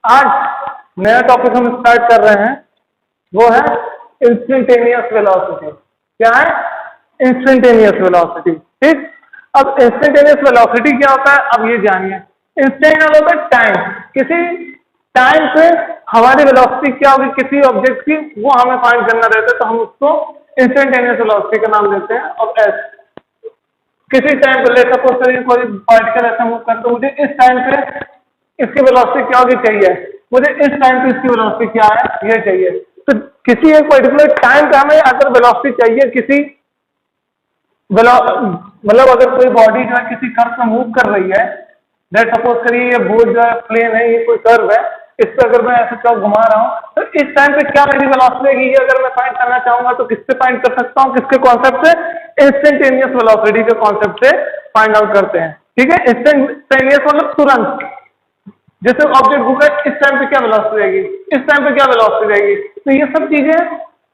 आज नया टॉपिक हम स्टार्ट कर रहे हैं, वो है इंस्टेंटेनियस वेलोसिटी। क्या है? Instantaneous velocity. ठीक, अब इंस्टेंटेनियस वेलोसिटी क्या होता है अब ये जानिए। इंस्टेंट होता है टाइम, किसी टाइम पे हमारी वेलोसिटी क्या होगी किसी ऑब्जेक्ट की, वो हमें फाइंड करना रहता है, तो हम उसको इंस्टेंटेनियस वेलोसिटी का नाम देते हैं। और एस किसी टाइम पे ले सपोज करिए कोई पार्टिकल ऐसा मूव करता है, मुझे इस टाइम पे इसकी वेलोसिटी क्या होगी चाहिए, मुझे इस टाइम पे इसकी वेलोसिटी क्या है ये चाहिए। तो किसी एक पर्टिकुलर टाइम पे हमें अगर वेलोसिटी चाहिए किसी मतलब अगर कोई बॉडी जो है किसी कर्व पे मूव कर रही है, दैट सपोज करिए ये बोर्ड जो है प्लेन है, ये कोई कर्व है, इस पे अगर मैं ऐसे कर्व घुमा रहा हूँ तो इस टाइम पे क्या मेरी वेलोसिटी है, ये अगर मैं फाइंड करना चाहूंगा तो किससे फाइंड कर सकता हूँ, किसके कॉन्सेप्ट से? इंस्टेंटेनियस वेलोसिटी के कॉन्सेप्ट से फाइंड आउट करते हैं। ठीक है, इंस्टेंटेनियस मतलब तुरंत, जैसे ऑब्जेक्ट घूम रहा है इस टाइम पे क्या वेलोसिटी रहेगी, इस टाइम पे क्या वेलोसिटी रहेगी, तो ये सब चीजें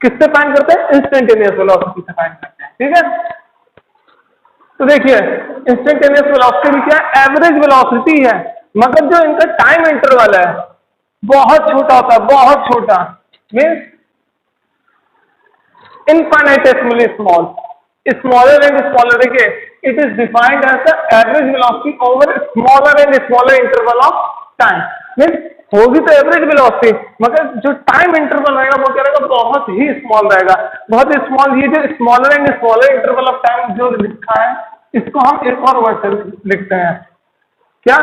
किससे फाइंड करते हैं? इंस्टेंटेनियस वेलोसिटी से फाइंड करते हैं। ठीक है, तो देखिए इंस्टेंटेनियस वेलोसिटी भी क्या है? एवरेज वेलोसिटी है, मगर जो इनका टाइम इंटरवल है बहुत छोटा होता है, बहुत छोटा, means infinitesimally small, smaller and smaller। देखिए it is defined as the average velocity over smaller and smaller interval of time। Means होगी तो एवरेज वेलोसिटी, मगर जो टाइम इंटरवल रहेगा वो क्या रहेगा? बहुत ही स्मॉल रहेगा, बहुत ही स्मॉल। ये जो smaller and smaller interval of time जो लिखा है, इसको हम एक और वर्ड से लिखते हैं। क्या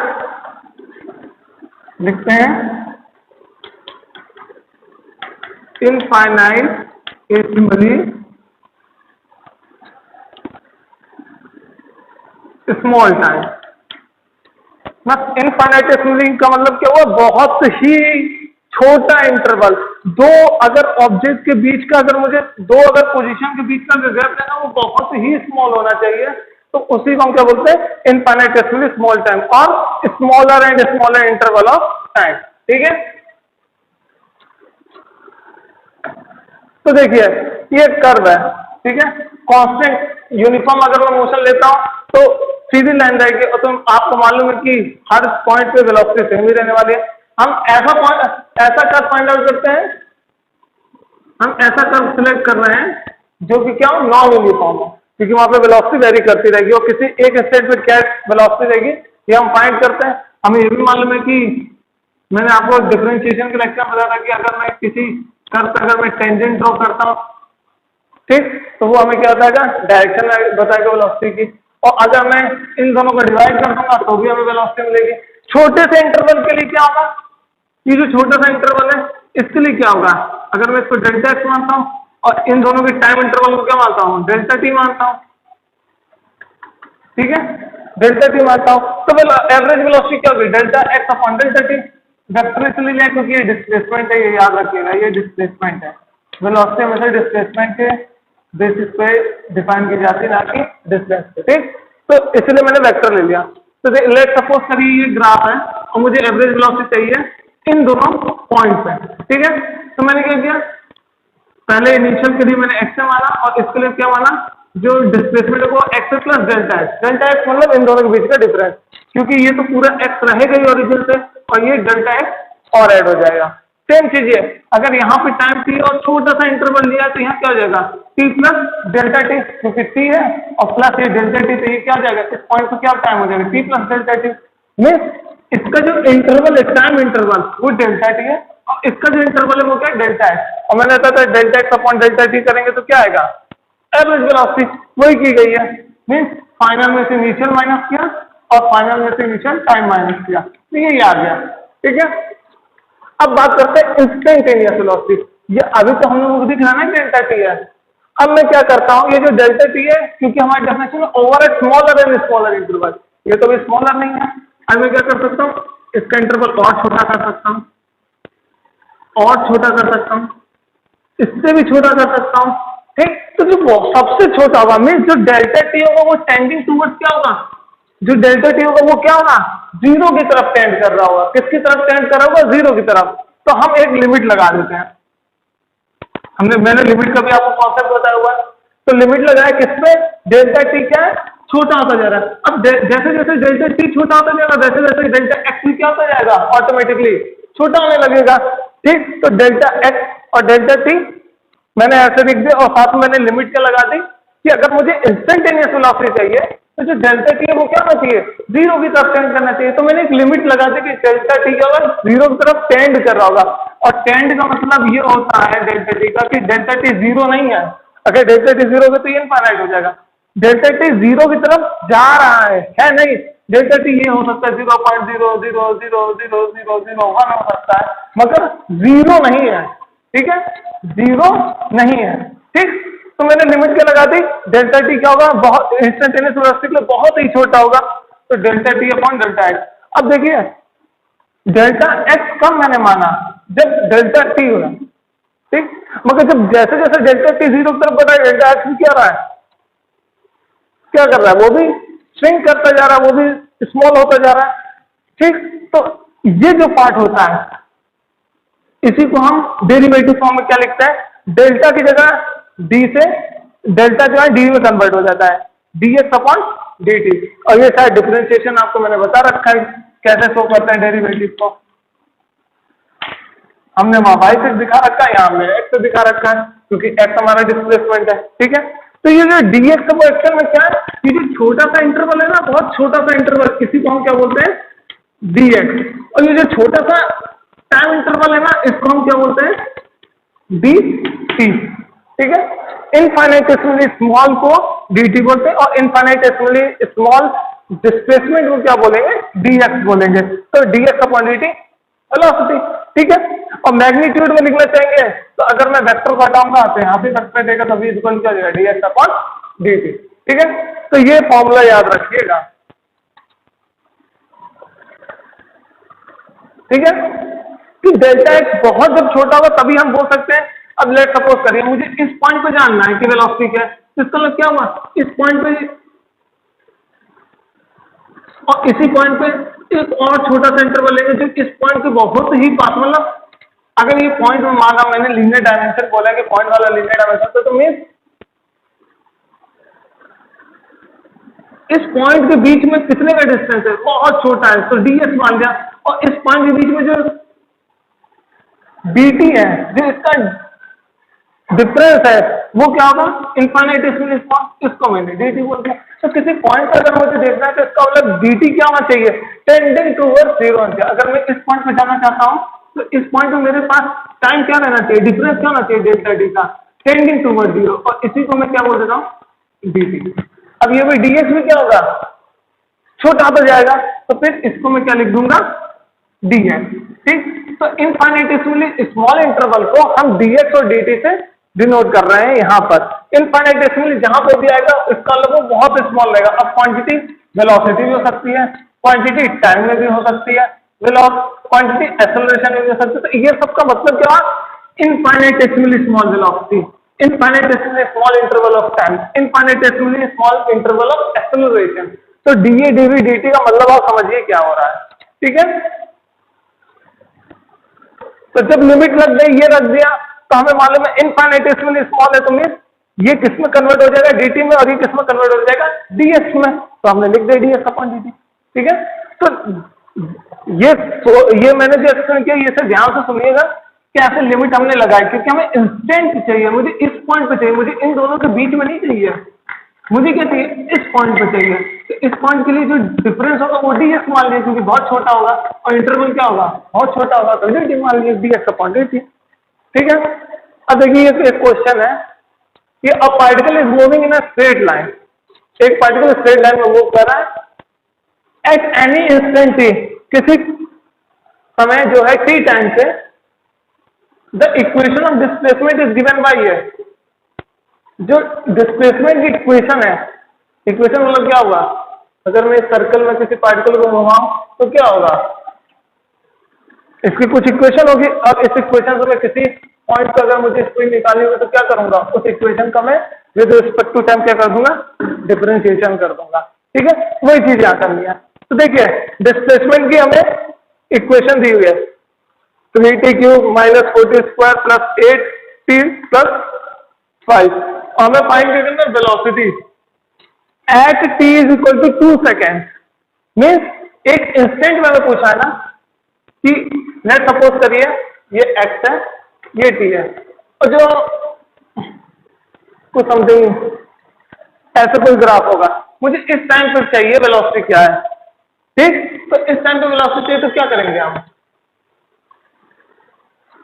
लिखते हैं? इनफाइनाइटेसिमली स्मॉल टाइम। बस इनफाइनाइटेसिमली का मतलब क्या हुआ? बहुत ही छोटा इंटरवल। दो अगर ऑब्जेक्ट के बीच का अगर मुझे दो अगर पोजीशन के बीच का जो गैप है ना वो बहुत ही स्मॉल होना चाहिए, तो उसी को हम क्या बोलते हैं? इनफाइनाइटेसिमली स्मॉल टाइम और smaller and smaller interval of time. ठीक है, तो देखिए ये कर्व है, ठीक है, कांस्टेंट यूनिफॉर्म अगर मैं मोशन लेता हूं तो सीधी लाइन रहेगी, और तो आपको मालूम है कि हर पॉइंट पे वेलोसिटी सेम ही रहने वाली है। हम ऐसा कर्व फाइंड आउट करते हैं, हम ऐसा कर्व सिलेक्ट कर रहे हैं जो कि क्या हो? नॉन यूनिफॉर्म हो, क्योंकि वहां पे वेलोसिटी वेरी करती रहेगी और किसी एक स्टेट पे क्या वेलोसिटी रहेगी ये हम फाइंड करते हैं। हमें ये भी मालूम है कि मैंने आपको डिफरेंशिएशन के लेक्चर में बताया था कि अगर मैं किसी कर्व पे अगर मैं टेंजेंट ड्रॉ करता हूँ, ठीक, तो वो हमें क्या बताएगा? डायरेक्शन बताएगा वेलोसिटी की। और अगर मैं इन दोनों को डिवाइड कर दूंगा तो भी हमें वेलोसिटी मिलेगी। छोटे से इंटरवल के लिए क्या होगा? ये जो छोटा सा इंटरवल है इसके लिए क्या होगा? अगर मैं इसको डेल्टा एक्स मानता हूँ और इन दोनों के टाइम इंटरवल को क्या मानता हूँ? डेल्टा टी मानता हूँ। ठीक है, डेल्टा टी मानता हूँ, तो एवरेज वेलोसिटी क्या होगी? Delta x upon delta T. Vector इसलिए लिया क्योंकि ये डिस्प्लेसमेंट है, ये याद रखिएगा, ये डिस्प्लेसमेंट है। वेलोसिटी हमेशा डिस्प्लेसमेंट के बेसिस पे डिफाइन की जाती है, ना कि डिस्टेंस पे। ठीक, तो इसलिए मैंने वेक्टर ले लिया। तो लेट सपोज करिए ये ग्राफ है और मुझे एवरेज वेलोसिटी चाहिए इन दोनों पॉइंट पे। ठीक है, तो मैंने क्या किया? पहले इनिशियल के लिए मैंने एक्स माना और इसके लिए क्या माना? जो डिस्प्लेसमेंट है वो x plus delta x. Delta x मतलब इन दोनों के बीच का डिफरेंस, क्योंकि ये तो पूरा एक्स रहेगा ही ओरिजिन से और ये डेल्टा एक्स और ऐड हो जाएगा। सेम चीज है, अगर यहाँ पे टाइम टी और छोटा सा इंटरवल लिया तो यहाँ क्या हो जाएगा? टी प्लस डेल्टा टी, क्योंकि टी है और प्लस ये डेल्टा टी, तो ये क्या हो जाएगा? इस पॉइंट को क्या टाइम हो जाएगा? T plus delta T. Means इसका जो इंटरवल है टाइम इंटरवल वो डेल्टा टी है और इसका जो इंटरवल है वो क्या है? डेल्टा है। और मैंने बताया था delta x upon delta T करेंगे तो क्या आएगा? Average velocity. वही की गई है, मीन्स फाइनल में से इनिशियल माइनस किया और फाइनल में से इनिशियल टाइम माइनस किया, तो यही आ गया। ठीक है, अब बात करते हैं इंस्टेंटेनियस वेलोसिटी। ये अभी तो हम लोगों को दिख रहा है ना डेल्टा टी है। अब मैं क्या करता हूँ, ये जो डेल्टा टी है, क्योंकि हमारे डेफिनेशन में over a smaller and smaller interval, ये तो भी स्मॉलर नहीं है। अब मैं क्या कर सकता हूँ? इसका इंटरवल और छोटा कर सकता हूँ, और छोटा कर सकता हूँ, इससे भी छोटा कर सकता हूँ। ठीक, तो जो सबसे छोटा होगा मीन्स जो डेल्टा टी होगा वो टेंडिंग टूवर्ड्स क्या होगा? जो डेल्टा टी होगा वो क्या होगा? जीरो की तरफ टेंड कर रहा होगा। किसकी तरफ टेंड कर रहा होगा? जीरो की तरफ। तो हम एक लिमिट लगा देते हैं। मैंने लिमिट का भी आपको कॉन्सेप्ट बताया हुआ है। तो लिमिट लगाया किस पे? डेल्टा टी क्या है? छोटा होता जा रहा है। अब जैसे जैसे डेल्टा टी छोटा होता जाएगा वैसे वैसे डेल्टा एक्स भी क्या होता जाएगा? ऑटोमेटिकली छोटा होने लगेगा। ठीक, तो डेल्टा एक्स और डेल्टा टी मैंने ऐसे लिख दिया और साथ में मैंने लिमिट क्या लगा दी कि अगर मुझे इंस्टेंटेनियस वेलोसिटी चाहिए तो जो डेल्टा टी है वो क्या होना चाहिए, जीरो की तरफ टेंड करना चाहिए। तो मैंने एक लिमिट लगा दी कि डेल्टा टी क्या होगा, जीरो की तरफ टेंड कर रहा होगा। और टेंड का मतलब ये होता है डेल्टा टी का कि डेल्टा टी जीरो नहीं है। अगर डेल्टा टी जीरो है तो ये इनफाइनाइट हो जाएगा। डेल्टा टी जीरो की तरफ जा रहा है नहीं। डेल्टा टी ये हो सकता है 0.0000001 हो सकता है, मगर जीरो नहीं है। ठीक है, जीरो नहीं है। ठीक, तो मैंने लिमिट क्या लगा दी, डेल्टा टी क्या होगा, बहुत इंस्टेंटेनियस वेलोसिटी के लिए बहुत ही छोटा होगा, तो delta T upon delta x. अब देखिए डेल्टा एक्स कब मैंने माना, जब डेल्टा टी होगा। ठीक, मगर जब जैसे जैसे डेल्टा टी जीरो की तरफ बढ़ रहा है, डेल्टा एक्स क्या रहा है, क्या कर रहा है, वो भी श्रिंक करता जा रहा है, वो भी स्मॉल होता जा रहा है। ठीक, तो ये जो पार्ट होता है इसी को हम डेरिवेटिव फॉर्म में क्या लिखते हैं, डेल्टा की जगह डी से डेल्टा जो है डी में कन्वर्ट हो जाता है, D x upon d T. और ये शायद डिफरेंशिएशन आपको मैंने बता रखा है कैसे शो करते हैं डेरिवेटिव को। हमने वहां वाई से दिखा रखा है, यहाँ हमने एक्स से दिखा रखा है क्योंकि एक्स हमारा डिस्प्लेसमेंट है। ठीक है, तो ये जो डी एक्स का एक्शन में क्या है, ये जो छोटा सा इंटरवल है ना, बहुत छोटा सा इंटरवल, इसी को हम क्या बोलते हैं, डी एक्स। और ये जो छोटा सा टाइम इंटरवल है ना, इसको हम क्या बोलते हैं, डी टी। ठीक है, इनफाइनेटेसिमली स्मॉल को डी टी बोलते हैं और इनफाइनेटेसिमली स्मॉल डिस्प्लेसमेंट को क्या बोलेंगे, डी एक्स बोलेंगे। तो D x upon d T velocity. ठीक है, और मैग्नीट्यूड में लिखना चाहेंगे तो अगर मैं वेक्टर को हटाऊंगा तो यहाँ से वेक्टर देगा, तभी इक्वल क्या हो जाएगा, D x upon d T. ठीक है, तो ये फॉर्मूला याद रखिएगा। ठीक है, कि डेल्टा एक्स बहुत जब छोटा होगा तभी हम बोल सकते हैं। अब लेट सपोज करिए मुझे इस पॉइंट पे जानना है कि वेलोसिटी क्या है, तो इसका मतलब क्या हुआ, इस पॉइंट पे और इसी पॉइंट पे एक और छोटा सा इंटरवल लेंगे जो इस पॉइंट के बहुत ही पास, मतलब अगर ये पॉइंट में माना मैंने लीनियर डायमेंशन बोला कि पॉइंट वाला लीनियर डायमेंशन, तो मीन इस पॉइंट के बीच में कितने का डिस्टेंस है, बहुत छोटा है, तो डी एक्स मान लिया। और इस पॉइंट के बीच में जो डी टी है, जो इसका डिफरेंस है, वो क्या होगा, इनफाइनेटेसिमली स्मॉल, इसको मैंने डी टी बोल दिया। तो किसी पॉइंट पर अगर मुझे देखना है तो इसका मतलब डी टी क्या होना चाहिए, टेंडिंग टूवर्ड्स जीरो होना चाहिए। अगर मैं इस पॉइंट पर जाना चाहता हूँ तो इस पॉइंट में मेरे पास टाइम क्या रहना चाहिए, डिफरेंस क्या होना चाहिए डेल्टा टी का, टेंडिंग टूवर्ड्स जीरो, और इसी को मैं क्या बोल देता हूँ, डी टी। अब ये भी डी एक्स में क्या होगा, छोटा होता जाएगा, तो फिर इसको मैं क्या लिख दूंगा, डी एक्स। ठीक, तो इनफाइनेटेसिमली स्मॉल इंटरवल को हम डी एक्स और डी टी से डिनोट कर रहे हैं यहाँ पर। इनफाइनेटेसिमली जहां पर भी आएगा इसका मतलब बहुत स्मॉल रहेगा। अब क्वांटिटी वेलोसिटी भी हो सकती है, क्वांटिटी टाइम में भी हो सकती है, क्वांटिटी एक्सेलरेशन में भी हो सकती है। तो ये सबका मतलब क्या है, infinitesimally small velocity, infinitesimally small interval of time, infinitesimally small interval of acceleration. तो डीए डीवी डीटी का मतलब आप समझिए क्या हो रहा है। ठीक है, तो जब लिमिट लग गई, ये रख दिया, तो हमें मालूम है इनफाइनेटेसिमली स्मॉल है, तो मीन ये किस में कन्वर्ट हो जाएगा, डीटी में, और ये किस में कन्वर्ट हो जाएगा, डीएक्स में। तो हमने लिख दिया डीएक्स अपॉन डीटी। ठीक है, तो ये मैंने जो एक्सप्लेन किया, ये सब ध्यान से सुनिएगा कि ऐसे लिमिट हमने लगाई क्योंकि हमें इंस्टेंट चाहिए, मुझे इस पॉइंट पे चाहिए, मुझे इन दोनों के बीच में नहीं चाहिए, मुझे क्या चाहिए, इस पॉइंट पे चाहिए। तो इस पॉइंट के लिए जो डिफरेंस होगा वो डी एक्स मान लीजिए क्योंकि बहुत छोटा होगा, और इंटरवल क्या होगा, बहुत छोटा होगा, तो डी मान लीजिए, D x upon d T. ठीक है, अब देखिए एक क्वेश्चन है कि a particle is moving in a straight line, एक पार्टिकल स्ट्रेट लाइन में मूव कर रहा है एट एनी इंस्टेंट टी, किसी समय जो है टी टाइम से, the equation of displacement is given by ये, जो डिस्प्लेसमेंट की इक्वेशन है, इक्वेशन मतलब क्या होगा, अगर मैं इस सर्कल में किसी पार्टिकल को घुमाऊं तो क्या होगा, इसकी कुछ इक्वेशन होगी। अब इस इक्वेशन से मैं किसी पॉइंट पर अगर मुझे स्पीड निकालनी होगी तो क्या करूंगा, उस इक्वेशन का मैं विद रिस्पेक्ट टू टाइम क्या कर दूंगा, डिफरेंशिएशन कर दूंगा। ठीक है, वही चीज यहाँ करनी है। तो देखिए डिस्प्लेसमेंट की हमें इक्वेशन दी हुई है, 3t cube minus 40 square plus 8t plus 5, और हमें फाइंड करना है velocity at t is equal to 2 second. Means एक इंस्टेंट में पूछा है ना कि लेट सपोज करिए ये x है, ये t है, और जो कुछ समथिंग ऐसे कोई ग्राफ होगा, मुझे इस टाइम पर चाहिए वेलोसिटी क्या है, ठीक। तो इस टाइम पे वेलोसिटी चाहिए तो क्या करेंगे हम,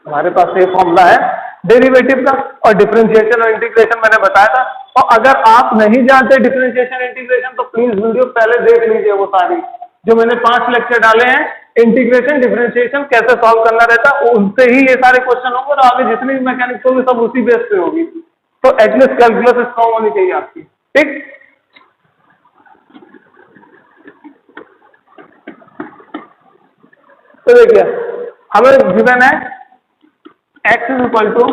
हमारे पास ये फॉर्मूला है डेरिवेटिव का, और डिफरेंशिएशन और इंटीग्रेशन मैंने बताया था। और अगर आप नहीं जानते डिफरेंशिएशन इंटीग्रेशन तो प्लीज वीडियो पहले देख लीजिए, वो सारी जो मैंने 5 लेक्चर डाले हैं, इंटीग्रेशन डिफरेंशिएशन कैसे सॉल्व करना रहता है, उनसे ही ये सारे क्वेश्चन होंगे, और आगे जितनी भी मैकेनिक्स होगी सब उसी बेस पे होगी। तो एटलीस्ट कैलकुलस स्ट्रॉन्ग होनी चाहिए आपकी, ठीक। तो देखिए हमें गिवन है x is equal to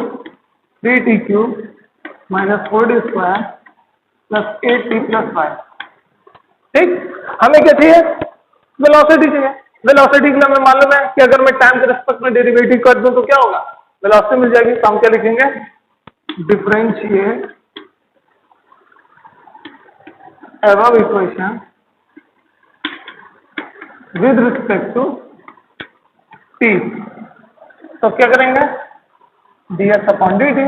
3t³ - 4d² + 8t + 5, ठीक। हमें क्या चाहिए, वेलोसिटी चाहिए। वेलोसिटी के लिए हमें मालूम है कि अगर मैं टाइम के रिस्पेक्ट में डेरिवेटिव कर दूं तो क्या होगा, वेलोसिटी मिल जाएगी। तो हम क्या लिखेंगे, differentiate above equation with respect to t। तो क्या करेंगे, dx/dt,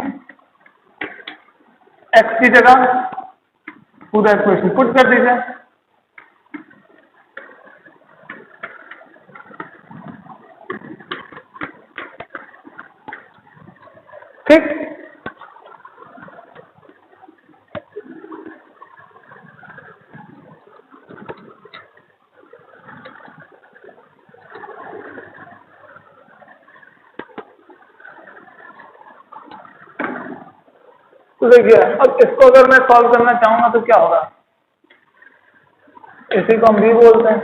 x की जगह पूरा इक्वेशन पुट कर दीजिए, ठीक। तो देखिए अब इसको अगर मैं सॉल्व करना चाहूंगा तो क्या होगा, इसी को हम भी बोलते हैं।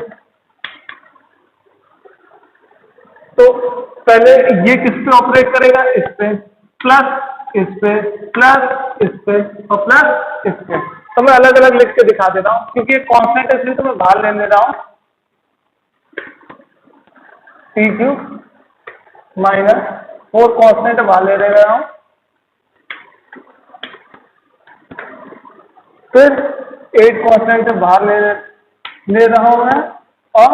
तो पहले ये किस पे ऑपरेट करेगा, इस पे, प्लस इस पे, प्लस इस पे और प्लस इस पे। तो मैं अलग अलग लिख के दिखा दे रहा हूं क्योंकि ये कांस्टेंट है, इसलिए तो मैं बाहर ले रहा हूं, t³ - 4 कांस्टेंट बाहर ले रहा हूं, फिर 8 कांस्टेंट बाहर ले रहा हूं मैं, और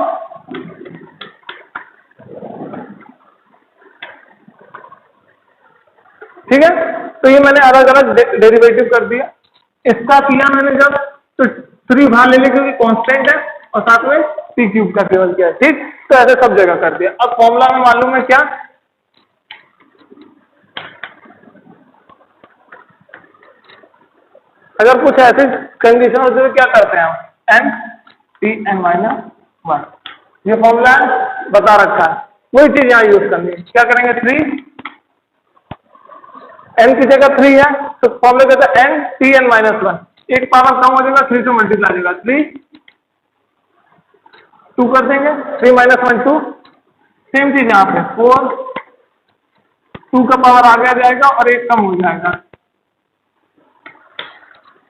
ठीक है। तो ये मैंने अलग अलग डेरिवेटिव कर दिया। इसका किया मैंने जब तो 3 बाहर ले लिया क्योंकि कांस्टेंट है, और साथ में t³ का टेबल किया, ठीक। तो ऐसे सब जगह कर दिया। अब फॉर्मूला में मालूम है क्या, अगर कुछ ऐसी कंडीशन होती है तो क्या करते हैं हम, n(t(n-1), ये फॉर्मूला बता रखा है, वही चीज यहाँ यूज करनी है। क्या करेंगे, 3, n की जगह 3 है तो फॉर्मूला कहता है n(t(n-1), एक पावर कम हो जाएगा, 3 से मल्टीप्लाई हो जाएगा, 3, 2 कर देंगे, 3 - 1 2, सेम चीज यहाँ पे 4, 2 का पावर आगे आ जाएगा और 1 कम हो जाएगा,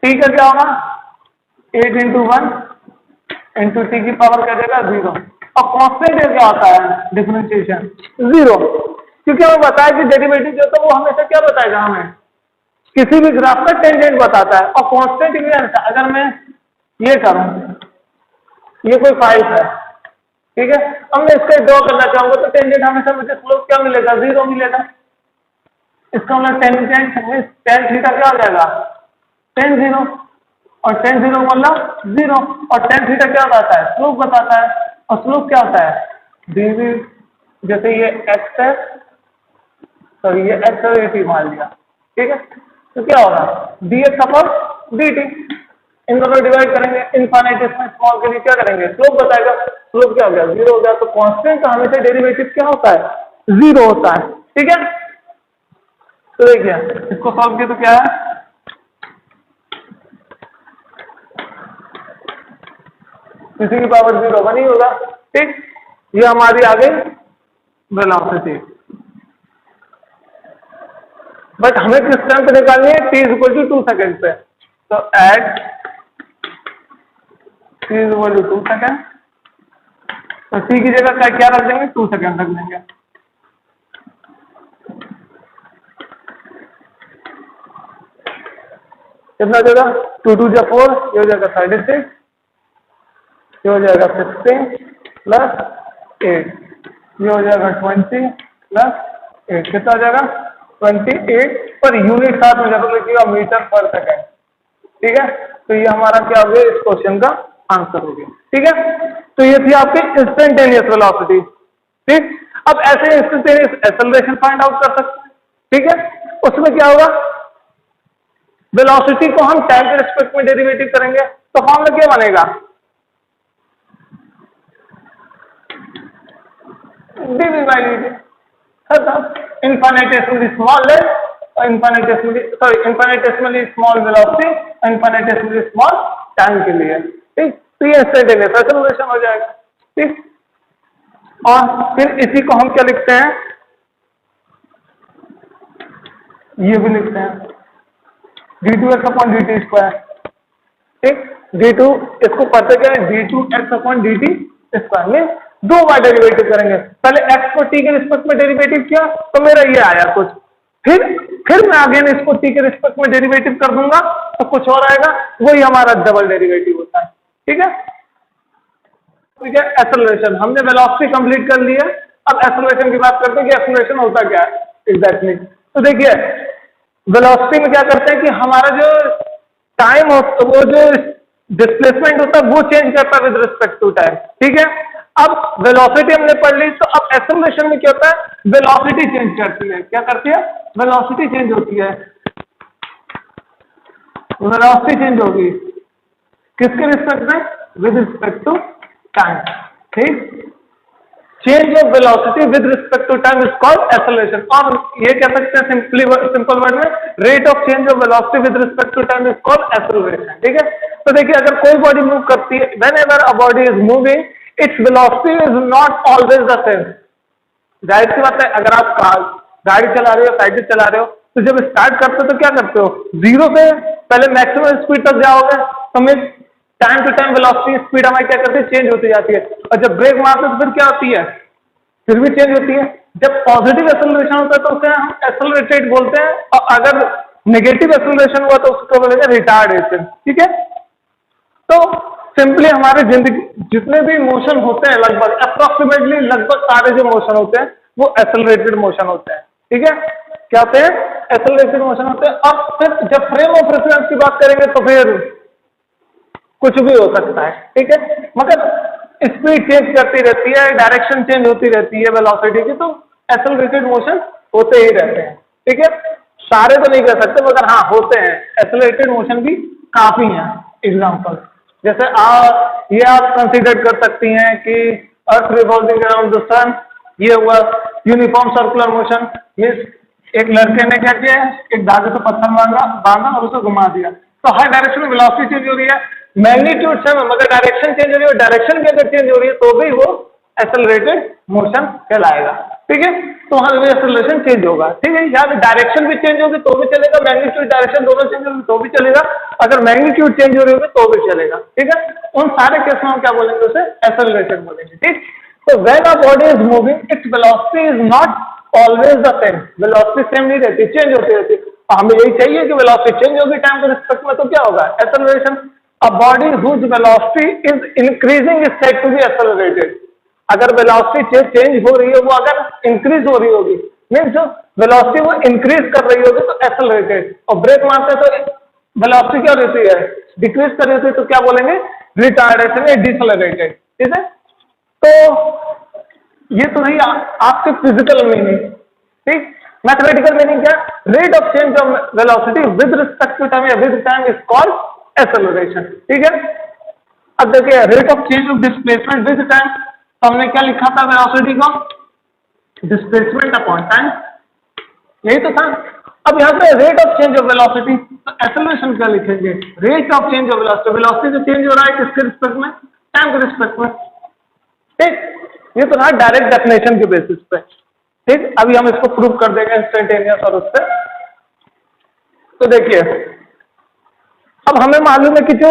t का क्या होगा, 8 × 1 × t की पावर क्या देगा, 0। और कांस्टेंट क्या होता है, डिफरेंशिएशन 0, क्योंकि हमें बताया कि डेरिवेटिव जो होता है वो हमेशा क्या बताएगा, हमें किसी भी ग्राफ का टेंजेंट बताता है। और कांस्टेंट भी ऐसा, अगर मैं ये करूं, ये कोई 5 है, ठीक है, अब मैं इसको ड्रॉ करना चाहूंगा तो टेंजेंट हमेशा मुझे स्लोप क्या मिलेगा, 0 मिलेगा। इसका मतलब टेंजेंट tan थीटा क्या हो जाएगा, tan 0, और tan 0 मतलब 0, और tan थीटा क्या बताता है, स्लोप बताता है, और स्लोप क्या होता है, dv, जैसे ये x है तो ये x और ये t मान लिया, ठीक है। तो क्या होगा, dx/dt, इन दोनों डिवाइड करेंगे, इनफाइनाइट इसमें स्मॉल के लिए क्या करेंगे, स्लोप बताएगा, स्लोप क्या हो गया, 0 हो गया। तो कांस्टेंट का हमेशा डेरिवेटिव क्या होता है, 0 होता है, ठीक है। तो देखिए इसको सॉल्व किया तो क्या है, किसी की पावर 0 बनी होगा, ठीक। ये हमारी आ गई वेलोसिटी, बट हमें किस टाइम पे निकालनी है, t = 2 सेकेंड पे। तो एट t = 2 सेकेंड, तो t की जगह क्या रख देंगे, 2 सेकेंड रख देंगे। कितना जगह, 2 × 2 = 4, ये हो जाएगा 36, ये हो जाएगा 16 + 8, ये हो जाएगा 20 प्लस 8, कितना हो जाएगा 28 पर यूनिट साथ में जरूर लिखिएगा मीटर पर सेकेंड। ठीक है, तो ये हमारा क्या हो गया इस क्वेश्चन का आंसर हो गया। ठीक है, तो ये थी आपकी इंस्टेंटेनियस वेलोसिटी। ठीक, अब ऐसे इंस्टेंटेनियस एक्सेलरेशन फाइंड आउट कर सकते हैं। ठीक है, उसमें क्या होगा, वेलोसिटी को हम टाइम के रिस्पेक्ट में डेरिवेटिव करेंगे तो फॉर्मूला क्या बनेगा, dv by dt, infinitesimally small length, infinitesimally small velocity, infinitesimally small time के लिए। ठीक, तो ये इंस्टेंटेनियस एक्सेलरेशन हो जाएगा। ठीक, और फिर इसी को हम क्या लिखते हैं, ये भी लिखते हैं d2x/dt²। ठीक, d2 इसको पता क्या है, d2x/dt² में दो बार डेरिवेटिव करेंगे। पहले x को t के रिस्पेक्ट में डेरिवेटिव किया तो मेरा ये आया कुछ, फिर मैं आगे इसको t के रिस्पेक्ट में डेरिवेटिव कर दूंगा तो कुछ और आएगा, वही हमारा डबल डेरिवेटिव होता है। ठीक है, ठीक है, एक्सेलरेशन हमने वेलोसिटी कंप्लीट कर ली है। अब एक्सेलरेशन की बात करते हैं कि एक्सेलरेशन होता क्या है एग्जैक्टली। तो देखिए वेलोसिटी में क्या करते हैं कि हमारा जो टाइम हो, वो जो डिस्प्लेसमेंट होता है वो चेंज करता है विद रिस्पेक्ट टू टाइम। ठीक है, अब वेलोसिटी हमने पढ़ ली, तो अब एक्सेलरेशन में क्या होता है, वेलोसिटी चेंज करती है। क्या करती है, वेलोसिटी चेंज होती है। वेलोसिटी चेंज होगी किसके रिस्पेक्ट में, विद रिस्पेक्ट टू टाइम। ठीक, change of velocity with respect to time is called acceleration. और ये कह सकते हैं सिंपल वर्ड में, rate of change of velocity with respect to time is called acceleration. ठीक है, तो देखिए अगर कोई बॉडी मूव करती है, whenever a body is moving its velocity is not always the same. जाहिर सी बात है, अगर आप गाड़ी चला रहे हो, साइकिल चला रहे हो, तो जब स्टार्ट करते हो तो क्या करते हो, जीरो से पहले मैक्सिमम स्पीड तक जाओगे तो मैं time to time velocity speed हमारी क्या करती है, चेंज होती जाती है। और जब ब्रेक मारते हैं तो फिर क्या होती है, फिर भी चेंज होती है। जब पॉजिटिव एक्सेलरेशन होता है तो उसे हम एक्सेलरेटेड बोलते हैं, और अगर नेगेटिव एक्सेलरेशन हुआ तो उसको बोलेंगे रिटार्डेशन। ठीक है, तो सिंपली हमारे जिंदगी जितने भी मोशन होते हैं लगभग अप्रोक्सीमेटली लगभग सारे जो मोशन होते हैं वो एक्सेलरेटेड मोशन होते हैं। ठीक है, क्या होते हैं, एक्सेलरेटेड मोशन होते हैं। अब फिर जब फ्रेम ऑफ रेफरेंस की बात करेंगे तो फिर कुछ भी हो सकता है। ठीक है, मगर स्पीड चेंज करती रहती है, डायरेक्शन चेंज होती रहती है वेलोसिटी की, तो एक्सेलरेटेड मोशन होते ही रहते हैं। ठीक है, सारे तो नहीं कह सकते मगर हाँ होते हैं, एक्सेलरेटेड मोशन भी काफी हैं। एग्जांपल जैसे ये आप कंसीडर कर सकती हैं कि अर्थ रिवॉल्विंग अराउंड द सन, ये हुआ यूनिफॉर्म सर्कुलर मोशन। मीन्स एक लड़के ने क्या किया, एक धागे से पत्थर बांधा और उसे घुमा दिया, तो हर डायरेक्शन में वेलोसिटी चेंज हो रही है, मैग्नीट्यूड सेम है मगर डायरेक्शन चेंज हो रही है, और डायरेक्शन भी अगर चेंज हो रही है तो भी वो एक्सेलरेटेड मोशन कहलाएगा। ठीक है, तो वहां भी एक्सेलरेशन चेंज होगा। ठीक है, यहाँ डायरेक्शन भी चेंज होगी तो भी चलेगा, मैग्नीट्यूड डायरेक्शन दोनों चेंज होगी तो भी चलेगा, अगर मैग्नीट्यूड चेंज हो रही होगी तो भी चलेगा। ठीक है, उन सारे केस में हम क्या बोलेंगे, उसे एक्सेलरेशन बोलेंगे। ठीक, तो when a body is moving its velocity is not always the same. Velocity same नहीं रहती, चेंज होती रहती है। हमें यही चाहिए कि वेलोसिटी चेंज होगी टाइम के रिस्पेक्ट में, तो क्या होगा, acceleration. A body whose velocity is increasing is said to be accelerated. अगर वेलोसिटी चेंज हो रही है, वो अगर इंक्रीज हो रही होगी, मीन्स जो वेलोसिटी वो इंक्रीज कर रही होगी तो एक्सेलरेटेड, और ब्रेक मारते तो वेलोसिटी क्या रहती है, डिक्रीज कर रही होती है, तो क्या बोलेंगे, रिटार्डेशन या डिसेलरेटेड। ठीक है, तो ये तो नहीं आपके फिजिकल मीनिंग। ठीक, मैथमेटिकल मीनिंग क्या, rate of change of velocity with respect to time या with time is called acceleration. ठीक है, अब देखिए rate of change of displacement with time, तो हमने क्या लिखा था वेलोसिटी को, डिस्प्लेसमेंट अपॉन टाइम, यही तो था। अब यहाँ पे rate of change of velocity, तो एक्सेलरेशन क्या लिखेंगे, rate of change of velocity, velocity जो चेंज हो रहा है किसके रिस्पेक्ट में, टाइम के रिस्पेक्ट में। ठीक, ये तो था डायरेक्ट डेफिनेशन के बेसिस पे। ठीक, अभी हम इसको प्रूव कर देंगे इंस्टेंटेनियस और उससे। तो देखिए अब हमें मालूम है कि जो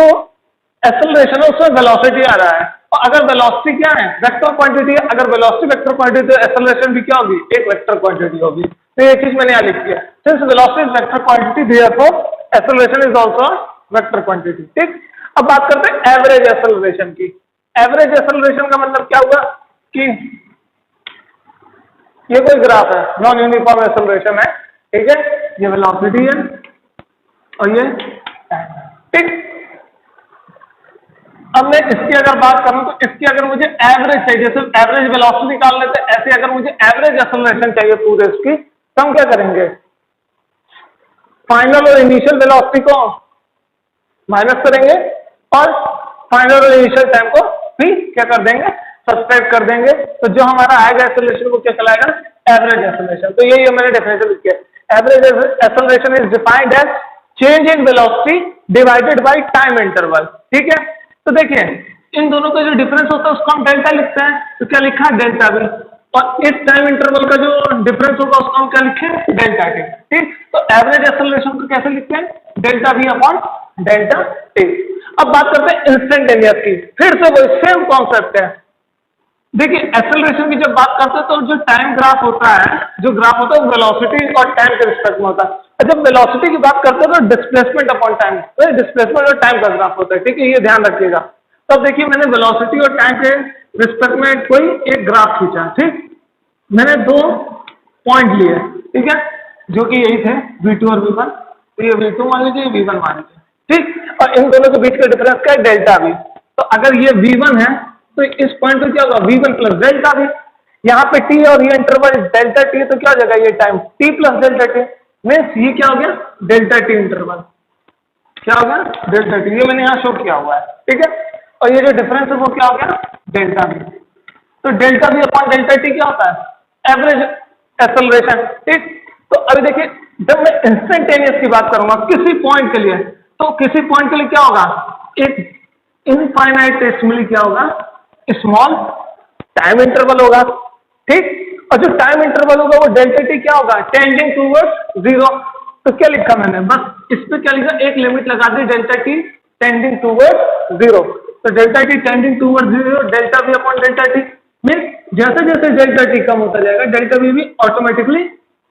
एक्सेलरेशन है उसमें वेलोसिटी आ रहा है, और अगर वेलोसिटी क्या है, वेक्टर क्वांटिटी है, अगर वेलोसिटी वेक्टर क्वांटिटी तो एक्सेलरेशन भी क्या होगी, एक वेक्टर क्वांटिटी होगी। तो ये चीज मैंने यहाँ लिख दिया, since velocity is vector quantity therefore acceleration is also vector quantity. ठीक, अब बात करते हैं एवरेज एक्सेलरेशन की। एवरेज एक्सेलरेशन का मतलब क्या हुआ कि ये कोई ग्राफ है, नॉन यूनिफॉर्म एक्सेलरेशन है, ठीक है, ये वेलोसिटी है और ये टाइम है, ठीक। अब मैं इसकी अगर बात करूं तो इसकी अगर मुझे एवरेज चाहिए, जैसे एवरेज वेलोसिटी निकाल लेते हैं, ऐसे अगर मुझे एवरेज एक्सेलरेशन चाहिए पूरे इसकी, तो हम क्या करेंगे, फाइनल और इनिशियल वेलोसिटी को माइनस करेंगे और फाइनल और इनिशियल टाइम को भी क्या कर देंगे, सब्सट्रैक्ट कर देंगे, तो जो हमारा आएगा एक्सेलरेशन वो क्या कहलाएगा, एवरेज एक्सेलरेशन। तो यही मैंने डेफिनेशन लिखी है, average acceleration is defined as change in velocity divided by time interval, ठीक है। तो देखिए इन दोनों का जो डिफरेंस होता है उसको हम डेल्टा लिखते हैं, तो क्या लिखा है, डेल्टा भी, और इस टाइम इंटरवल का जो डिफरेंस होगा उसको हम क्या लिखें, डेल्टा टी, ठीक। तो एवरेज एक्सेलरेशन को कैसे लिखते हैं, delta V upon delta T. अब बात करते हैं इंस्टेंटेनियस की, फिर से वही सेम कॉन्सेप्ट है। देखिए एक्सेलरेशन की जब बात करते हैं तो जो टाइम ग्राफ होता है, जो ग्राफ होता है वो वेलोसिटी और टाइम के रिस्पेक्ट में होता है, और जब वेलोसिटी की बात करते हैं तो डिस्प्लेसमेंट अपॉन टाइम, तो डिस्प्लेसमेंट और टाइम का ग्राफ होता है, ठीक है, ये ध्यान रखिएगा। तब देखिए मैंने वेलोसिटी और टाइम के रिस्पेक्ट में कोई एक ग्राफ खींचा, ठीक, मैंने दो पॉइंट लिए, ठीक है, जो कि यही थे v2 और v1, तो ये v2 मान लीजिए, v1 मान लीजिए, ठीक, और इन दोनों के बीच का डिफरेंस क्या है, डेल्टा वी। तो अगर ये v1 है तो इस पॉइंट पे क्या होगा, v1 प्लस डेल्टा वी, यहाँ पे t और ये इंटरवल डेल्टा टी, तो क्या हो जाएगा, ये time t plus delta T, means ये क्या हो गया, डेल्टा टी इंटरवल, क्या हो गया, डेल्टा टी, ये मैंने यहाँ शो किया हुआ है, ठीक है, और ये जो डिफरेंस है वो क्या हो गया, डेल्टा वी। तो delta V upon delta T क्या होता है, एवरेज एक्सेलरेशन, ठीक। तो अभी देखिए जब मैं इंस्टेंटेनियस की बात करूंगा किसी पॉइंट के लिए, तो किसी पॉइंट के लिए क्या होगा, एक इनफाइनाइटेसिमली क्या होगा, स्मॉल टाइम इंटरवल होगा, ठीक, और जो टाइम इंटरवल होगा वो डेल्टा टी क्या होगा, टेंडिंग टूवर्ड्स जीरो। तो क्या लिखा मैंने, बस इस पे क्या लिखा, एक लिमिट लगा दी, delta T tending towards zero, तो delta T tending towards zero, delta V upon delta T, mean जैसे जैसे डेल्टा टी कम होता जाएगा डेल्टा वी भी ऑटोमेटिकली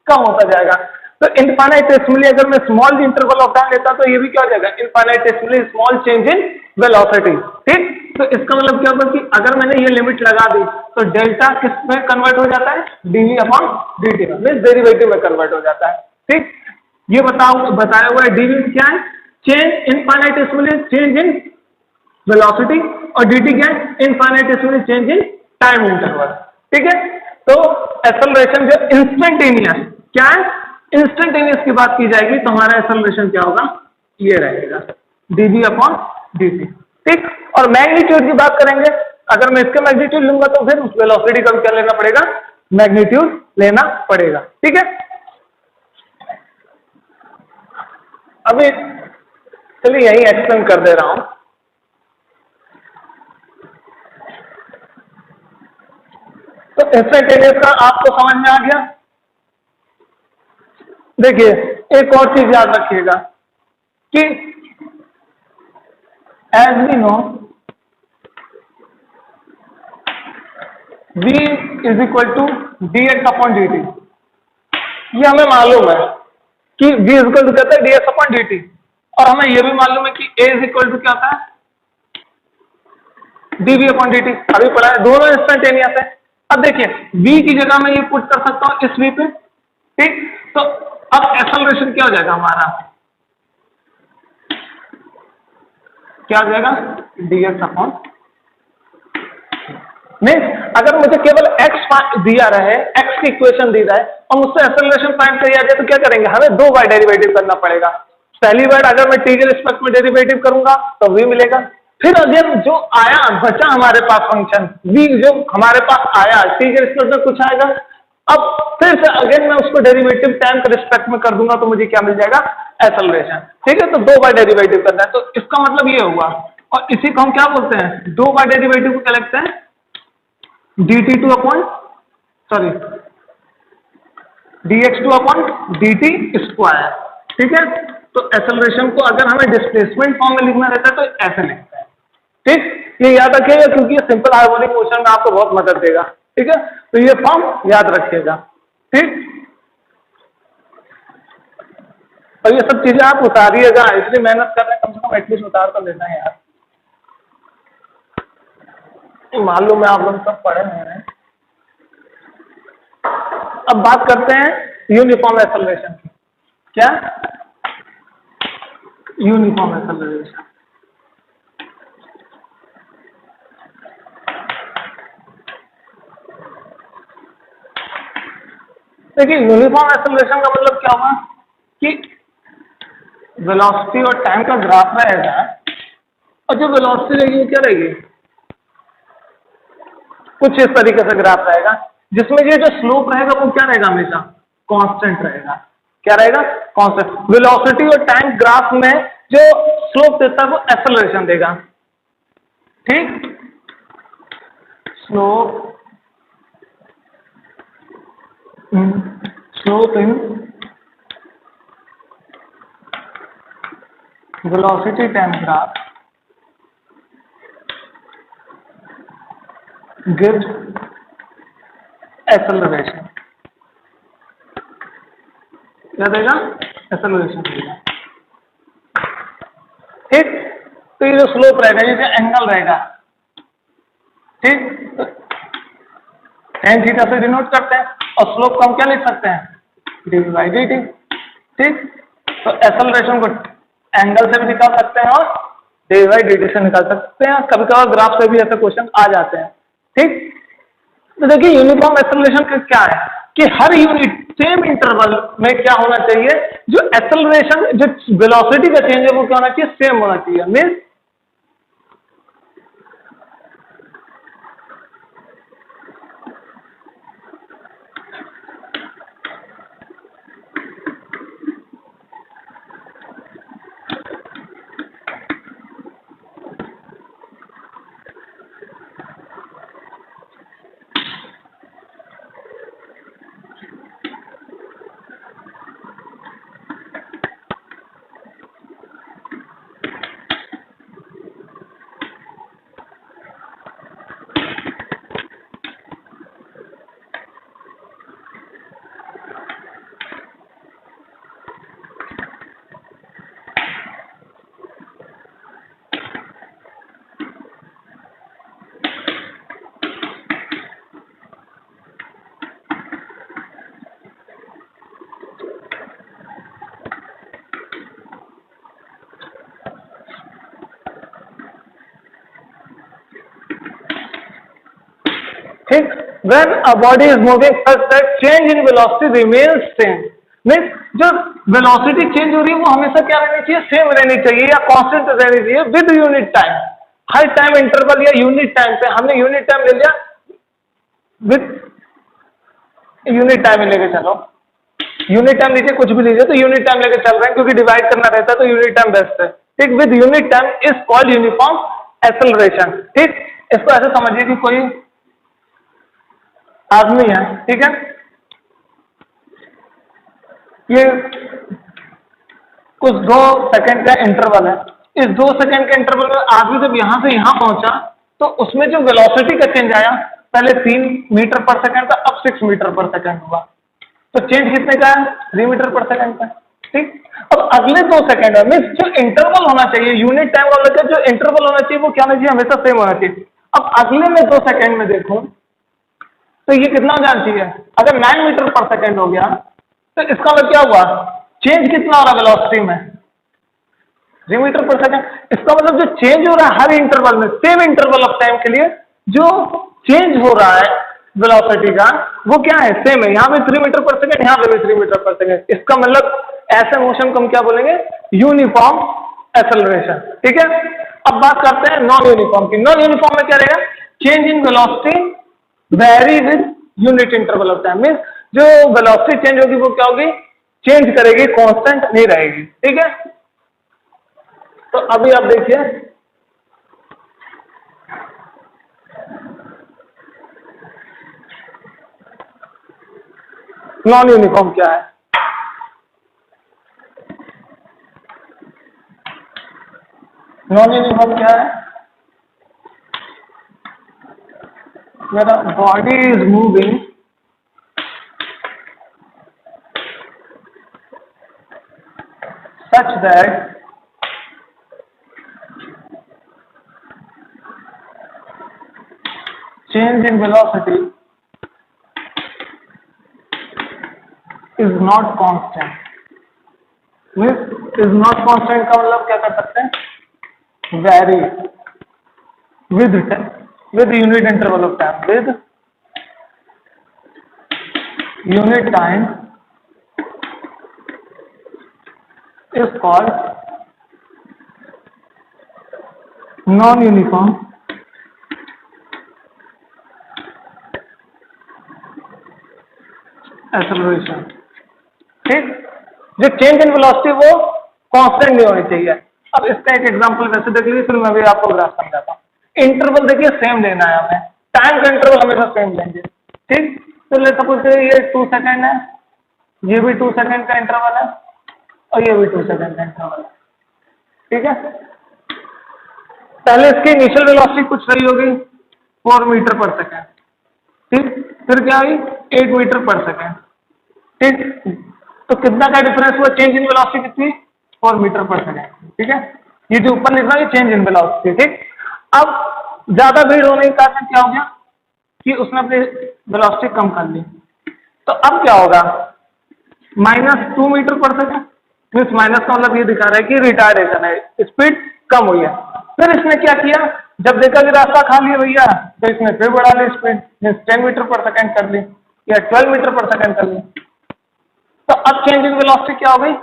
कम होता जाएगा। तो इनफाइनाइटेसिमली अगर मैं स्मॉल इंटरवल ऑफ टाइम लेता तो ये भी क्या हो जाएगा, इनफाइनाइटेसिमली स्मॉल चेंज इन वेलोसिटी, ठीक। तो इसका मतलब क्या होगा कि अगर मैंने ये लिमिट लगा दी तो डेल्टा किस में कन्वर्ट हो जाता है, डीवी अपॉन डी में, मीन डेरिवेटिव में कन्वर्ट हो जाता है, ठीक। ये बताया हुआ है डीवी क्या है, चेंज इनफाइनाइटेसिमली चेंज इन वेलोसिटी, और dt क्या है, इनफाइनाइटेसिमली चेंज इन टाइम इंटरवल, ठीक है। तो एक्सेलरेशन जो इंस्टेंटेनियस क्या है, इंस्टेंटेनियस की बात की जाएगी तो हमारा एक्सेलरेशन क्या होगा, ये रहेगा dv अपॉन dt, ठीक। और मैग्नीट्यूड की बात करेंगे, अगर मैं इसका मैग्नीट्यूड लूंगा तो फिर उस वेलोसिटी का क्या लेना पड़ेगा, मैग्नीट्यूड लेना पड़ेगा, ठीक है। अभी चलिए यही एक्सप्लेन कर दे रहा हूं। तो इंस्टेंटेनियस का आपको समझ में आ गया। देखिए एक और चीज याद रखिएगा कि as we know v is equal to d x upon d t, ये हमें मालूम है कि v इज इक्वल टू क्या होता है, D x upon d T, और हमें यह भी मालूम है कि a इज इक्वल टू क्या होता है, d v upon d t, अभी पढ़ा है, दोनों इंस्टेंटेनियस है। अब देखिए v की जगह मैं ये पुट कर सकता हूं इस v पे, ठीक। तो अब एक्सेलरेशन क्या हो जाएगा हमारा, क्या हो जाएगा, dx अपॉन, मीन्स अगर मुझे केवल x दिया रहे, x की इक्वेशन दी जाए और मुझसे एक्सेलरेशन फाइंड करिए जाए, तो क्या करेंगे, हमें दो बार डेरिवेटिव करना पड़ेगा। पहली बार अगर मैं t के रिस्पेक्ट में डेरिवेटिव करूंगा तो v मिलेगा, फिर अगेन जो आया बचा हमारे पास फंक्शन v, जो हमारे पास आया t के रिस्पेक्ट में कुछ आएगा, अब फिर से अगेन मैं उसको डेरिवेटिव टाइम के रिस्पेक्ट में कर दूंगा तो मुझे क्या मिल जाएगा, एक्सेलरेशन, ठीक है। तो दो बार डेरिवेटिव करना है, तो इसका मतलब ये हुआ, और इसी को हम क्या बोलते हैं, दो बार डेरिवेटिव को क्या लिखते हैं, dt2 upon sorry dx2 upon dt square, ठीक है। तो एक्सेलरेशन को अगर हमें डिस्प्लेसमेंट फॉर्म में लिखना रहता है तो ऐसे लिखते हैं, ठीक। ये याद रखिएगा क्योंकि ये सिंपल हार्मोनिक मोशन में आपको बहुत मदद देगा, ठीक है। तो ये फॉर्म याद रखिएगा, ठीक। और ये सब चीजें आप उतारिएगा, इसलिए मेहनत कर रहे हैं, कम से कम एटलीस्ट उतार कर लेना है यार, मालूम है आप लोग सब पढ़े हैं। अब बात करते हैं यूनिफॉर्म एक्सेलरेशन की। क्या? Uniform acceleration. देखिए यूनिफॉर्म एक्सेलरेशन का मतलब क्या होगा कि वेलोसिटी और टाइम का ग्राफ रहेगा, और जो वेलोसिटी रहेगी वो क्या रहेगी, कुछ इस तरीके से ग्राफ रहेगा, जिसमें ये जो स्लोप रहेगा वो क्या रहेगा, हमेशा कांस्टेंट रहेगा। क्या रहेगा? कांस्टेंट। वेलोसिटी और टाइम ग्राफ में जो स्लोप देता है वो एक्सेलरेशन देगा। ठीक? Slope in velocity time graph gives acceleration। क्या देगा? एक्सेलरेशन देगा। ठीक? तो ये जो स्लोप रहेगा, ये जो एंगल रहेगा, ठीक, tan थीटा से डिनोट करते हैं, और स्लोप को हम क्या लिख सकते हैं, डी बाई डी टी। ठीक? तो एक्सेलरेशन को एंगल से भी निकाल सकते हैं और डी बाई डी टी से निकाल सकते हैं। कभी कभार ग्राफ से भी ऐसे क्वेश्चन आ जाते हैं। ठीक? तो देखिए यूनिफॉर्म एक्सेलरेशन का क्या है कि हर यूनिट सेम इंटरवल में क्या होना चाहिए, जो एक्सेलरेशन, जो वेलोसिटी का चेंज है वो क्या होना चाहिए, सेम होना चाहिए। मीन्स ठीक, when a body is moving such that change in velocity remains same, means जो वेलोसिटी चेंज हो रही है वो हमेशा क्या रहनी चाहिए, सेम रहनी चाहिए या कांस्टेंट रहनी चाहिए with unit time. Her time interval या यूनिट टाइम पे, हमने यूनिट टाइम ले लिया, विद यूनिट टाइम लेके चलो, यूनिट टाइम लीजिए, कुछ भी लीजिए, तो यूनिट टाइम लेके चल रहे हैं क्योंकि डिवाइड करना रहता है तो यूनिट टाइम बेस्ट है। ठीक? With unit time is called uniform acceleration. ठीक? इसको ऐसे समझिए कि कोई आदमी है, ठीक है, ये कुछ 2 सेकंड का इंटरवल है, इस 2 सेकंड के इंटरवल में आदमी जब यहां से यहां पहुंचा तो उसमें जो वेलोसिटी का चेंज आया, पहले 3 मीटर पर सेकंड था, अब 6 मीटर पर सेकंड हुआ। तो चेंज कितने का है, 3 मीटर पर सेकंड का। ठीक? अब अगले 2 सेकंड में मीन्स जो इंटरवल होना चाहिए, यूनिट टाइम का मतलब जो इंटरवल होना चाहिए वो क्या होना चाहिए, हमेशा सेम होना चाहिए। अब अगले में 2 सेकंड में देखूं तो ये कितना जान चाहिए, अगर 9 मीटर पर सेकंड हो गया तो इसका मतलब क्या हुआ, चेंज कितना हो रहा है वेलोसिटी में, 3 मीटर पर सेकंड। इसका मतलब जो चेंज हो रहा है हर इंटरवल में, सेम इंटरवल ऑफ टाइम के लिए जो चेंज हो रहा है वेलोसिटी का वो क्या है, सेम है। यहाँ पे 3 मीटर पर सेकंड, यहाँ पे भी 3 मीटर पर सेकंड। इसका मतलब ऐसे मोशन को हम क्या बोलेंगे, यूनिफॉर्म एक्सेलरेशन। ठीक है? अब बात करते हैं नॉन यूनिफॉर्म की। नॉन यूनिफॉर्म में क्या रहेगा, change in velocity very with unit interval of time, means जो वेलोसिटी चेंज होगी वो क्या होगी, चेंज करेगी, कांस्टेंट नहीं रहेगी। ठीक है? तो अभी आप देखिए, नॉन यूनिफॉर्म क्या है। नॉन यूनिफॉर्म क्या है, when a body is moving such that change in velocity is not constant, means is not constant का मतलब क्या कर सकते हैं, vary with unit interval of time, with unit time is called non-uniform acceleration। ठीक, जो चेंज इन वेलोसिटी वो constant नहीं होनी चाहिए। अब इसका एक एग्जांपल वैसे देख लीजिए, फिर मैं भी आपको ग्राफ समझाता हूँ। इंटरवल देखिए सेम लेना है हमें, टाइम का इंटरवल हमेशा सेम लेंगे। ठीक, तो ले सपोज ये 2 सेकेंड है, ये भी 2 सेकेंड का इंटरवल है, और ये भी 2 सेकेंड का इंटरवल है। ठीक है, पहले इसकी इनिशियल वेलोसिटी कुछ रही होगी 4 मीटर पर सेकेंड। ठीक, फिर क्या हुई 8 मीटर पर सेकेंड। ठीक, तो कितना का डिफरेंस हुआ, चेंज इन वेलोसिटी कितनी, 4 मीटर पर सेकेंड। ठीक है, ये जो ऊपर लिख रहा है ये चेंज इन वेलोसिटी। ठीक, अब ज्यादा भीड़ होने के कारण क्या हो गया कि उसने अपनी वेलोसिटी कम कर ली, तो अब क्या होगा, -2 मीटर पर सेकेंड, मीन्स माइनस का मतलब ये दिखा रहा है कि रिटार्डेशन है, स्पीड कम हुई है। फिर इसने क्या किया, जब देखा कि रास्ता खाली है भैया, तो इसने फिर बढ़ा ली स्पीड, मीन्स 10 मीटर पर सेकेंड कर ली या 12 मीटर पर सेकेंड कर ली। तो अब चेंज इन वेलोसिटी क्या हो गई,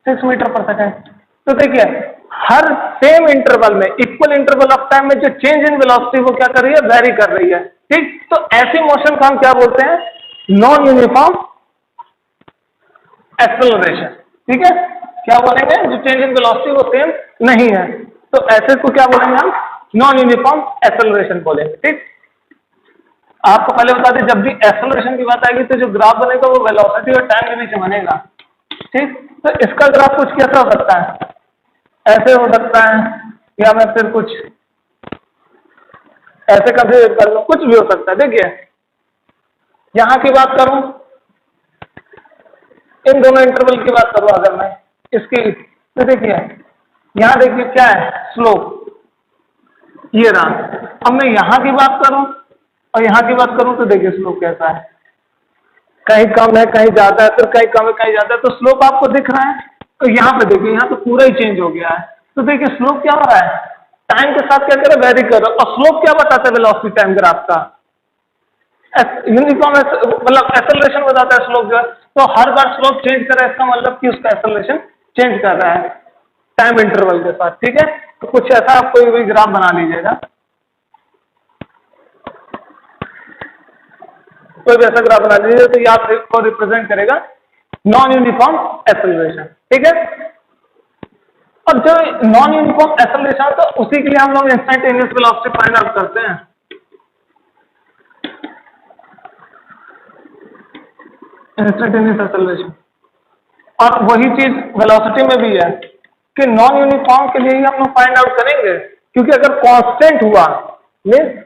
6 मीटर पर सेकेंड। तो देखिए हर सेम इंटरवल में, इक्वल इंटरवल ऑफ टाइम में जो चेंज इन वेलोसिटी वो क्या कर रही है, वेरी कर रही है। ठीक, तो ऐसी मोशन को हम क्या बोलते हैं, नॉन यूनिफॉर्म एक्सेलरेशन। ठीक है, क्या बोलेंगे, जो चेंज इन वेलोसिटी वो सेम नहीं है, तो ऐसे को क्या बोलेंगे हम, नॉन यूनिफॉर्म एक्सेलरेशन बोलेंगे। ठीक, आपको पहले बता दें, जब भी एक्सेलरेशन की बात आएगी तो जो ग्राफ बनेगा वो वेलोसिटी और टाइम के बीच बनेगा। ठीक, तो इसका ग्राफ कुछ कैसा हो सकता है, ऐसे हो सकता है, या मैं फिर कुछ ऐसे कंसीडर कर लूं, कुछ भी हो सकता है। देखिए यहां की बात करूं, इन दोनों इंटरवल की बात करूं अगर मैं इसकी, तो देखिए यहां देखिए क्या है, स्लोप ये रहा। अब मैं यहां की बात करूं और यहां की बात करूं तो देखिए स्लोप कैसा है, कहीं कम है कहीं ज्यादा है, फिर कहीं कम है कहीं ज्यादा है, तो स्लोप आपको दिख रहा है। तो यहाँ पे देखिए, यहाँ तो पूरा ही चेंज हो गया है। तो देखिए स्लोप क्या हो रहा है, टाइम के साथ क्या कर रहा है, वेरी कर रहा है। और स्लोप क्या बताता है, वेलोसिटी टाइम ग्राफ का यूनिफॉर्म मतलब एक्सेलरेशन बताता है स्लोप जो है। तो हर बार स्लोप चेंज कर रहा है, इसका मतलब कि उसका एक्सेलरेशन चेंज कर रहा है टाइम इंटरवल के साथ। ठीक है, तो कुछ ऐसा आप कोई भी ग्राफ बना लीजिएगा, कोई भी ऐसा ग्राफ बना लीजिए, तो ये आपको रिप्रेजेंट करेगा नॉन यूनिफॉर्म एक्सेलरेशन। ठीक है, अब जो नॉन यूनिफॉर्म एक्सेलरेशन है तो उसी के लिए हम लोग इंस्टेंटेनियस वेलोसिटी फाइंड आउट करते हैं। इंस्टेंटेनियस एक्सेलरेशन, और वही चीज वेलोसिटी में भी है कि नॉन यूनिफॉर्म के लिए ही हम लोग फाइंड आउट करेंगे, क्योंकि अगर कांस्टेंट हुआ, मीन्स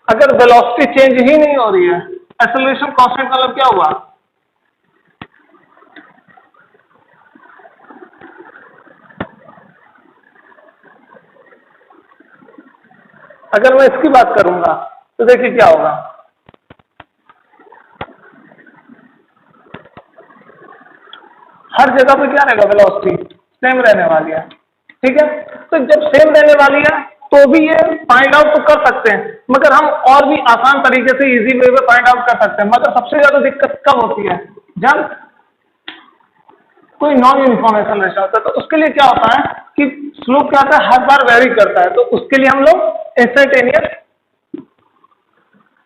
अगर वेलोसिटी चेंज ही नहीं हो रही है, एक्सेलरेशन कांस्टेंट मतलब क्या हुआ, अगर मैं इसकी बात करूंगा तो देखिए क्या होगा, हर जगह पे क्या रहेगा, वेलोसिटी सेम रहने वाली है। ठीक है, तो जब सेम रहने वाली है तो भी ये फाइंड आउट तो कर सकते हैं, मगर हम और भी आसान तरीके से इजी वे में फाइंड आउट कर सकते हैं। मगर सबसे ज्यादा दिक्कत कब होती है, जब कोई नॉन यूनिफॉर्म एक्सेलरेशन होता है। तो उसके लिए क्या होता है कि स्लोप क्या होता है, हर बार वेरी करता है, तो उसके लिए हम लोग इंस्टेंटेनियस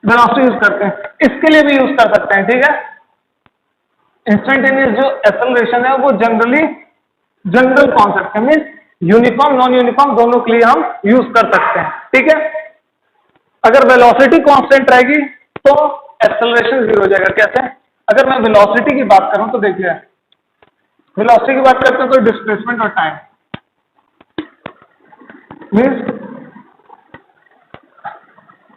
वेलोसिटी यूज करते हैं। इसके लिए भी यूज कर सकते हैं। ठीक है, इंस्टेंटेनियस जो एक्सेलरेशन है वो जनरल कॉन्सेप्ट है, मीन यूनिफॉर्म नॉन यूनिफॉर्म दोनों के लिए हम यूज कर सकते हैं। ठीक है, अगर वेलोसिटी कांस्टेंट रहेगी तो एक्सेलरेशन 0 हो जाएगा। कैसे, अगर मैं वेलोसिटी की बात करूं तो देखिए, वेलोसिटी की बात करते हैं तो डिस्प्लेसमेंट और टाइम, मीन्स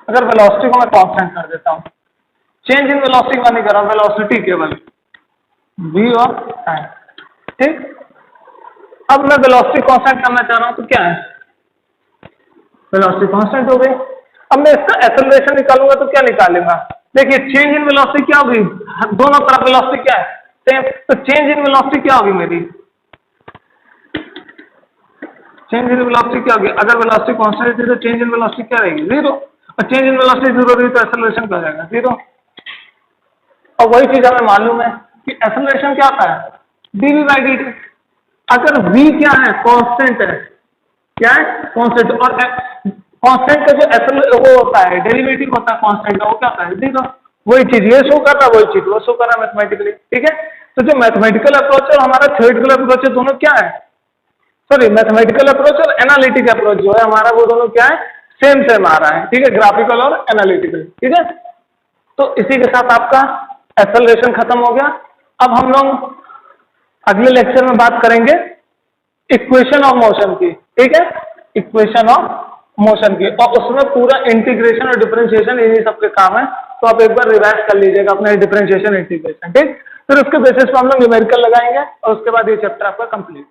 अगर वेलोसिटी को मैं कांस्टेंट कर देता हूं, चेंज इन वेलोसिटी की बात नहीं कर रहा, वेलोसिटी केवल v और टाइम। ठीक, अब मैं वेलोसिटी कांस्टेंट करना चाह रहा हूं तो क्या है, वेलोसिटी कांस्टेंट हो गई। अब मैं इसका एक्सेलरेशन निकालूंगा तो क्या निकालूंगा, देखिए चेंज इन वेलोसिटी क्या होगी, दोनों तरफ वेलोसिटी क्या है, सेम। तो चेंज इन वेलोसिटी क्या होगी मेरी? चेंज इन वेलोसिटी क्या होगी? अगर वेलोसिटी कांस्टेंट है तो चेंज इन वेलोसिटी क्या रहेगी? 0। और चेंज इन वेलोसिटी 0 रही तो एक्सेलरेशन क्या हो जाएगा? 0। और वही चीज हमें मालूम है कि एक्सेलरेशन क्या होता है? dv/dt। अगर v क्या है? कांस्टेंट है। क्या है? कांस्टेंट। और कांस्टेंट का जो वो होता है, डेरिवेटिव होता है कांस्टेंट का, वो क्या होता है? 0। वही चीज ये शो कर रहा है, वही चीज वो शो कर रहा है मैथमेटिकली। ठीक है, तो जो मैथमेटिकल अप्रोच और हमारा थ्योरेटिकल अप्रोच है, दोनों क्या है? सॉरी, मैथमेटिकल अप्रोच और एनालिटिक अप्रोच जो है हमारा, वो दोनों क्या है? सेम सेम आ रहा है। ठीक है, ग्राफिकल और एनालिटिकल। ठीक है, तो इसी के साथ आपका एक्सेलरेशन खत्म हो गया। अब हम लोग अगले लेक्चर में बात करेंगे इक्वेशन ऑफ मोशन की। ठीक है, इक्वेशन ऑफ मोशन की, और उसमें पूरा इंटीग्रेशन और डिफरेंशिएशन इन्हीं सबके काम है। तो आप एक बार रिवाइज कर लीजिएगा अपना डिफरेंशिएशन इंटीग्रेशन। ठीक, फिर उसके बेसिस पर हम लोग न्यूमेरिकल लगाएंगे और उसके बाद ये चैप्टर आपका कंप्लीट।